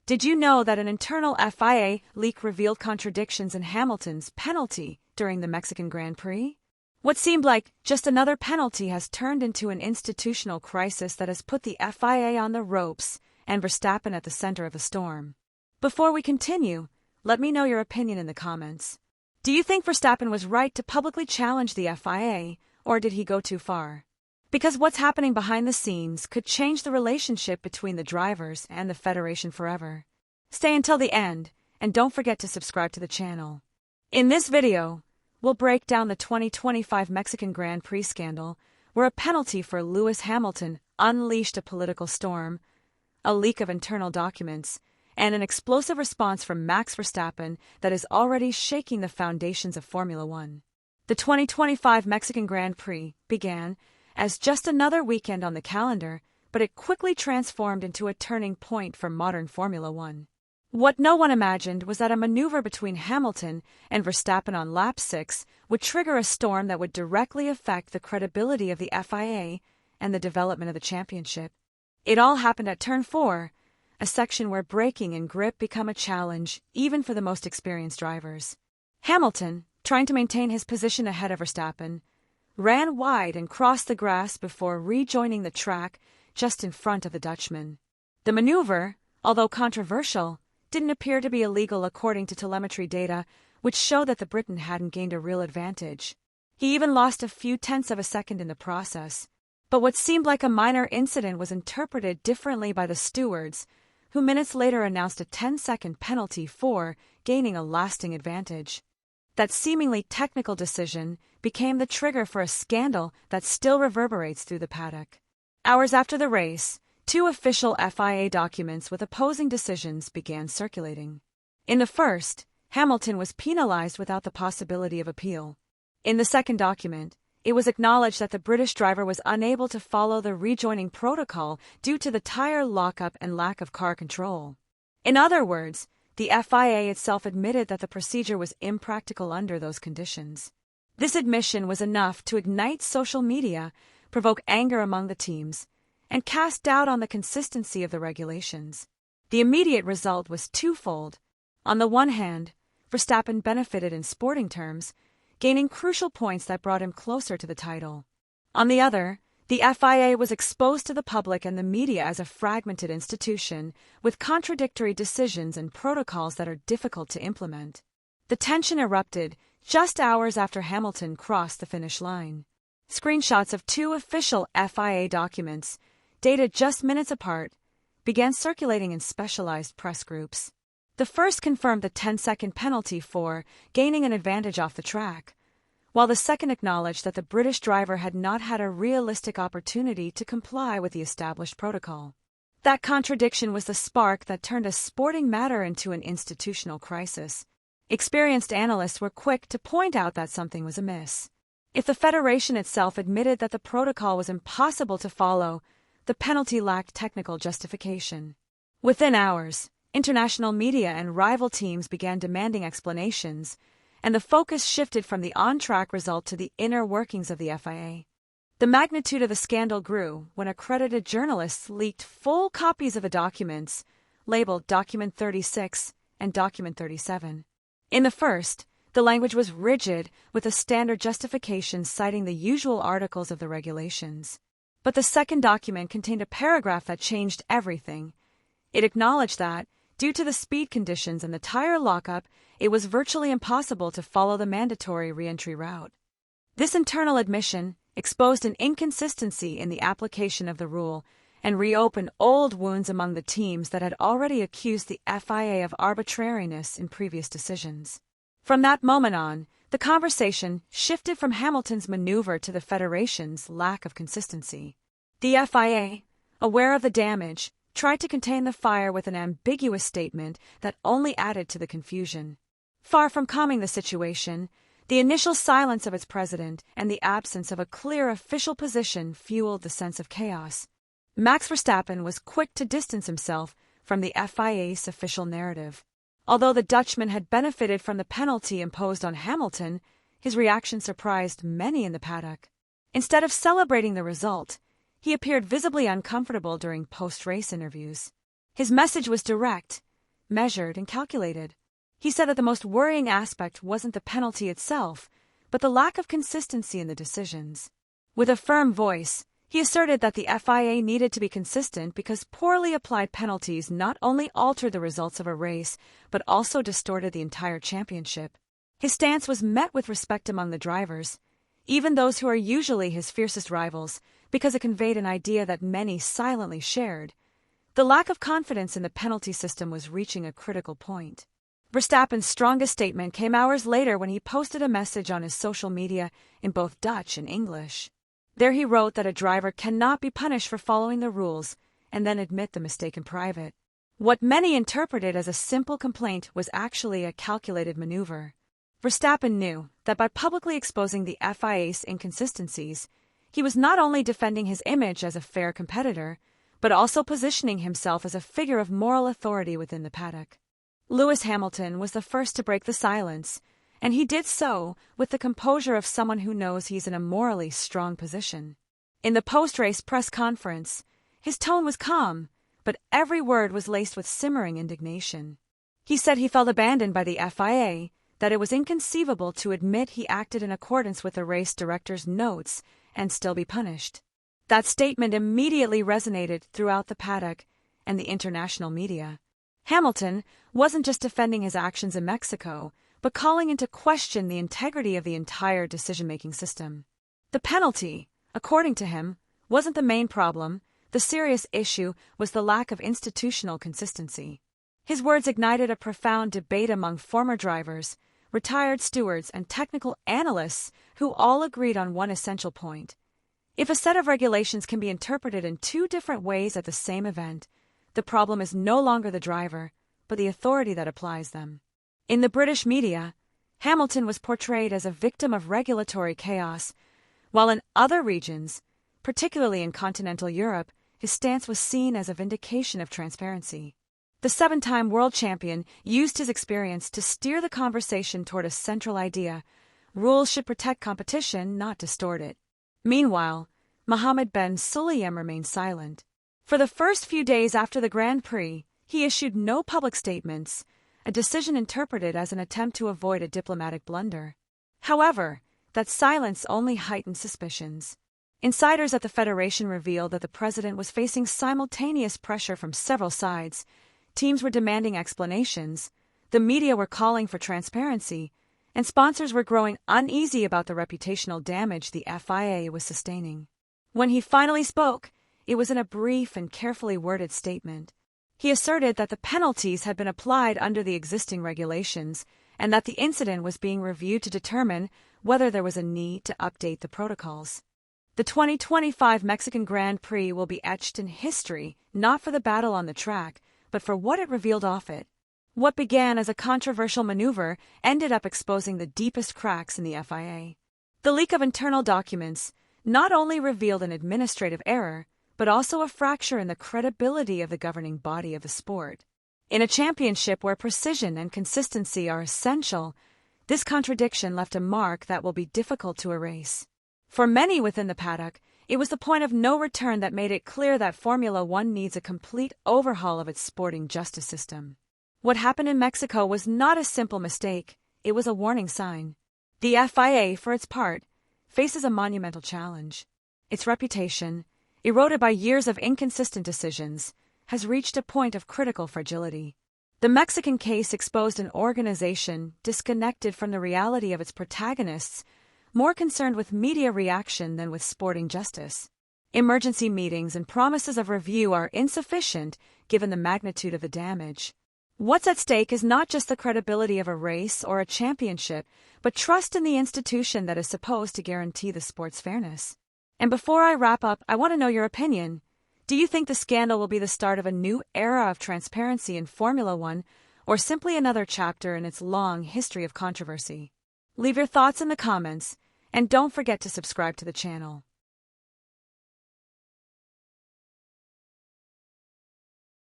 Did you know that an internal FIA leak revealed contradictions in Hamilton's penalty during the Mexican Grand Prix? What seemed like just another penalty has turned into an institutional crisis that has put the FIA on the ropes and Verstappen at the center of the storm. Before we continue, let me know your opinion in the comments. Do you think Verstappen was right to publicly challenge the FIA, or did he go too far? Because what's happening behind the scenes could change the relationship between the drivers and the federation forever. Stay until the end, and don't forget to subscribe to the channel. In this video, we'll break down the 2025 Mexican Grand Prix scandal, where a penalty for Lewis Hamilton unleashed a political storm, a leak of internal documents, and an explosive response from Max Verstappen that is already shaking the foundations of Formula One. The 2025 Mexican Grand Prix began as just another weekend on the calendar, but it quickly transformed into a turning point for modern Formula One. What no one imagined was that a maneuver between Hamilton and Verstappen on lap 6 would trigger a storm that would directly affect the credibility of the FIA and the development of the championship. It all happened at turn 4, a section where braking and grip become a challenge even for the most experienced drivers. Hamilton, trying to maintain his position ahead of Verstappen, ran wide and crossed the grass before rejoining the track just in front of the Dutchman. The maneuver, although controversial, didn't appear to be illegal according to telemetry data, which showed that the Briton hadn't gained a real advantage. He even lost a few tenths of a second in the process. But what seemed like a minor incident was interpreted differently by the stewards, who minutes later announced a 10-second penalty for gaining a lasting advantage. That seemingly technical decision became the trigger for a scandal that still reverberates through the paddock. Hours after the race, 2 official FIA documents with opposing decisions began circulating. In the first, Hamilton was penalized without the possibility of appeal. In the second document, it was acknowledged that the British driver was unable to follow the rejoining protocol due to the tire lockup and lack of car control. In other words, the FIA itself admitted that the procedure was impractical under those conditions. This admission was enough to ignite social media, provoke anger among the teams, and cast doubt on the consistency of the regulations. The immediate result was twofold. On the one hand, Verstappen benefited in sporting terms, gaining crucial points that brought him closer to the title. On the other, the FIA was exposed to the public and the media as a fragmented institution, with contradictory decisions and protocols that are difficult to implement. The tension erupted just hours after Hamilton crossed the finish line. Screenshots of 2 official FIA documents, dated just minutes apart, began circulating in specialized press groups. The first confirmed the 10-second penalty for gaining an advantage off the track, while the second acknowledged that the British driver had not had a realistic opportunity to comply with the established protocol. That contradiction was the spark that turned a sporting matter into an institutional crisis. Experienced analysts were quick to point out that something was amiss. If the federation itself admitted that the protocol was impossible to follow, the penalty lacked technical justification. Within hours, international media and rival teams began demanding explanations, and the focus shifted from the on-track result to the inner workings of the FIA. The magnitude of the scandal grew when accredited journalists leaked full copies of the documents, labeled Document 36 and Document 37. In the first, the language was rigid, with a standard justification citing the usual articles of the regulations. But the second document contained a paragraph that changed everything. It acknowledged that, due to the speed conditions and the tire lockup, it was virtually impossible to follow the mandatory re-entry route. This internal admission exposed an inconsistency in the application of the rule and reopened old wounds among the teams that had already accused the FIA of arbitrariness in previous decisions. From that moment on, the conversation shifted from Hamilton's maneuver to the federation's lack of consistency. The FIA, aware of the damage, tried to contain the fire with an ambiguous statement that only added to the confusion. Far from calming the situation, the initial silence of its president and the absence of a clear official position fueled the sense of chaos. Max Verstappen was quick to distance himself from the FIA's official narrative. Although the Dutchman had benefited from the penalty imposed on Hamilton, his reaction surprised many in the paddock. Instead of celebrating the result, he appeared visibly uncomfortable during post-race interviews. His message was direct, measured, and calculated. He said that the most worrying aspect wasn't the penalty itself, but the lack of consistency in the decisions. With a firm voice, he asserted that the FIA needed to be consistent because poorly applied penalties not only altered the results of a race, but also distorted the entire championship. His stance was met with respect among the drivers, even those who are usually his fiercest rivals, because it conveyed an idea that many silently shared. The lack of confidence in the penalty system was reaching a critical point. Verstappen's strongest statement came hours later when he posted a message on his social media in both Dutch and English. There he wrote that a driver cannot be punished for following the rules and then admit the mistake in private. What many interpreted as a simple complaint was actually a calculated maneuver. Verstappen knew that by publicly exposing the FIA's inconsistencies, he was not only defending his image as a fair competitor, but also positioning himself as a figure of moral authority within the paddock. Lewis Hamilton was the first to break the silence, and he did so with the composure of someone who knows he's in a morally strong position. In the post-race press conference, his tone was calm, but every word was laced with simmering indignation. He said he felt abandoned by the FIA, that it was inconceivable to admit he acted in accordance with the race director's notes and still be punished. That statement immediately resonated throughout the paddock and the international media. Hamilton wasn't just defending his actions in Mexico, but calling into question the integrity of the entire decision-making system. The penalty, according to him, wasn't the main problem. The serious issue was the lack of institutional consistency. His words ignited a profound debate among former drivers, retired stewards, and technical analysts who all agreed on one essential point. If a set of regulations can be interpreted in two different ways at the same event, the problem is no longer the driver, but the authority that applies them. In the British media, Hamilton was portrayed as a victim of regulatory chaos, while in other regions, particularly in continental Europe, his stance was seen as a vindication of transparency. The seven-time world champion used his experience to steer the conversation toward a central idea: rules should protect competition, not distort it. Meanwhile, Mohammed Ben Sulayem remained silent. For the first few days after the Grand Prix, he issued no public statements, a decision interpreted as an attempt to avoid a diplomatic blunder. However, that silence only heightened suspicions. Insiders at the Federation revealed that the president was facing simultaneous pressure from several sides. Teams were demanding explanations, the media were calling for transparency, and sponsors were growing uneasy about the reputational damage the FIA was sustaining. When he finally spoke, it was in a brief and carefully worded statement. He asserted that the penalties had been applied under the existing regulations and that the incident was being reviewed to determine whether there was a need to update the protocols. The 2025 Mexican Grand Prix will be etched in history, not for the battle on the track, but for what it revealed off it. What began as a controversial maneuver ended up exposing the deepest cracks in the FIA. The leak of internal documents not only revealed an administrative error, but also a fracture in the credibility of the governing body of the sport. In a championship where precision and consistency are essential, this contradiction left a mark that will be difficult to erase. For many within the paddock, it was the point of no return that made it clear that Formula One needs a complete overhaul of its sporting justice system. What happened in Mexico was not a simple mistake, it was a warning sign. The FIA, for its part, faces a monumental challenge. Its reputation, eroded by years of inconsistent decisions, has reached a point of critical fragility. The Mexican case exposed an organization disconnected from the reality of its protagonists, more concerned with media reaction than with sporting justice. Emergency meetings and promises of review are insufficient given the magnitude of the damage. What's at stake is not just the credibility of a race or a championship, but trust in the institution that is supposed to guarantee the sport's fairness. And before I wrap up, I want to know your opinion. Do you think the scandal will be the start of a new era of transparency in Formula One, or simply another chapter in its long history of controversy? Leave your thoughts in the comments, and don't forget to subscribe to the channel.